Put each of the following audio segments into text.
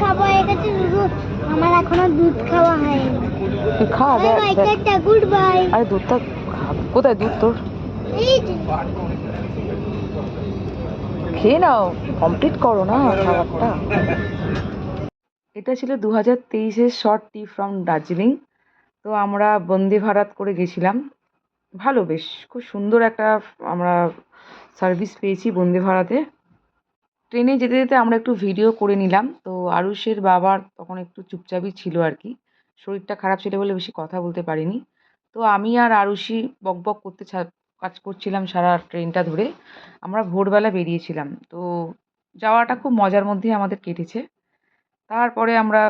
খাবো হয়ে গেছে, শুধু আমার এখনো দুধ খাওয়া হয়নি। তুই খা, দেখ দেখ। Tata, good bye. আরে দুধটা কোথায় দুধ তোর? এই যে, খেয়ে নাও, কমপ্লিট করো না খাবারটা। এটা ছিল 2023-এর শর্ট ট্রিপ ফ্রম দার্জিলিং। তো আমরা বন্দে ভারত করে গেছিলাম। ভালো, বেশ খুব সুন্দর একটা আমরা সার্ভিস পেয়েছি বন্দে ভারতে। ট্রেনে যেতে যেতে আমরা একটু ভিডিও করে নিলাম। তো আরুষের বাবার তখন একটু চুপচাপই ছিল আর কি, শরীরটা খারাপ ছিল বলে বেশি কথা বলতে পারিনি। তো আমি আর আরুষি বকবক করতে কাজ করছিলাম সারা ট্রেনটা ধরে। আমরা ভোরবেলা বেরিয়েছিলাম, তো যাওয়াটা খুব মজার মধ্যেই আমাদের কেটেছে। তারপরে আমরা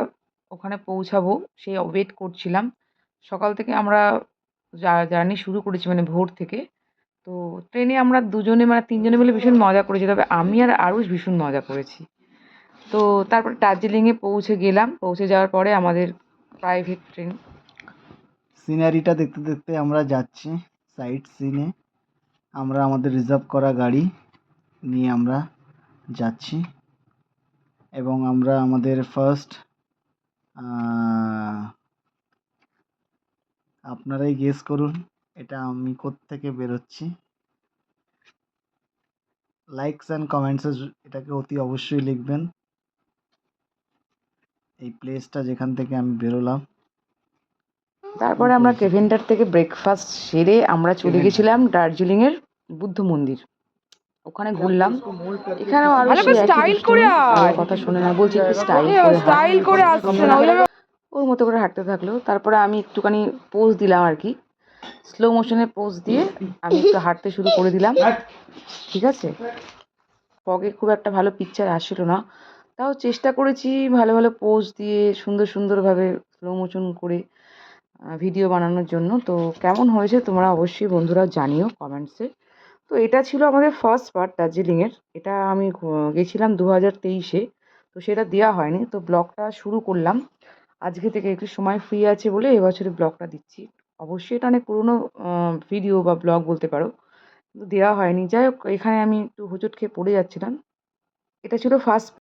ওখানে পৌঁছাবো সেই ওয়েট করছিলাম। সকাল থেকে আমরা জার্নি শুরু করেছি, মানে ভোর থেকে। তো ট্রেনে আমরা দুজনে মানে তিনজনে মিলে ভীষণ মজা করেছি, তবে আমি আর আরুষ ভীষণ মজা করেছি। তো তারপরে দার্জিলিংয়ে পৌঁছে গেলাম। পৌঁছে যাওয়ার পরে আমাদের প্রাইভেট ট্রেন। সিনারিটা দেখতে দেখতে আমরা যাচ্ছি সাইট সিনে। আমরা আমাদের রিজার্ভ করা গাড়ি নিয়ে আমরা যাচ্ছি এবং আমরা আমাদের ফার্স্ট আপনারাই গেস করুন এটা আমি কোত্থেকে বেরোচ্ছি। লাইকস অ্যান্ড কমেন্টসে এটাকে অতি অবশ্যই লিখবেন, এই প্লেসটা যেখান থেকে আমি বেরোলাম। তারপরে আমরা কেভেন্ডার থেকে ব্রেকফাস্ট সেরে আমরা চলে গেছিলাম দার্জিলিংয়ের বুদ্ধ মন্দির। ওখানে ঘুরলাম। এখানেও আরো সেই একই দুষ্টুমি, আমার কথা শুনে না, বলছে কি স্টাইল করে আসছে না, ওর মতো করে হাঁটতে থাকলো। তারপরে আমি একটুখানি পোজ দিলাম আর কি, স্লো মোশনে পোজ দিয়ে আমি একটু হাঁটতে শুরু করে দিলাম। ঠিক আছে, ফগে খুব একটা ভালো পিকচার আসছিল না, তাও চেষ্টা করেছি ভালো ভালো পোজ দিয়ে সুন্দর সুন্দরভাবে স্লো মোশন করে ভিডিও বানানোর জন্য। তো কেমন হয়েছে তোমরা অবশ্যই বন্ধুরা জানিও কমেন্টসে। তো এটা ছিল আমাদের ফার্স্ট পার্ট দার্জিলিংয়ের। এটা আমি গেছিলাম 2023-এ, তো সেটা দেওয়া হয়নি। তো ব্লগটা শুরু করলাম আজকে থেকে, একটু সময় ফ্রি আছে বলে এবছরে ব্লগটা দিচ্ছি। অবশ্যই এটা অনেক পুরোনো ভিডিও বা ব্লগ বলতে পারো, কিন্তু দেওয়া হয়নি। যাই হোক, এখানে আমি একটু হোঁচট খেয়ে পড়ে যাচ্ছিলাম। এটা ছিল ফার্স্ট